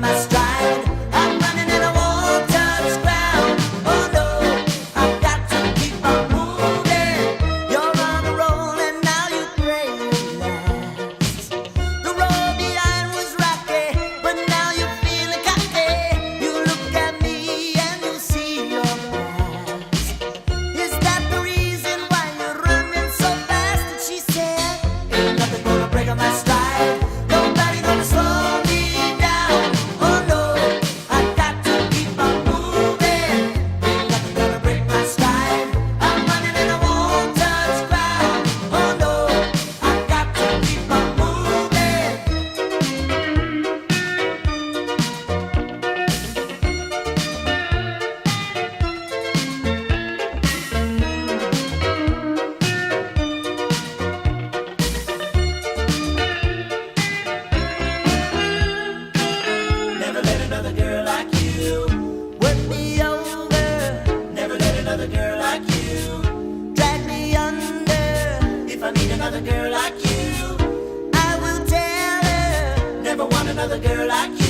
my stride. I'm running and I won't touch ground. Oh no, I've got to keep on moving. You're on a roll and now you relax. The road behind was rocky, but now you're feeling cocky. You look at me and you see your past. Is that the reason why you're running so fast? And she said, ain't nothing gonna break on my stride. Nobody gonna slow me down. Oh no, I got to keep on moving. Ain't nothing gonna break my stride. I'm running and I won't touch ground. Oh no, I got to keep on moving. Never let another girl like you work me over. Never let another girl like you drag me under. If I meet another girl like you, I will tell her. Never want another girl like you.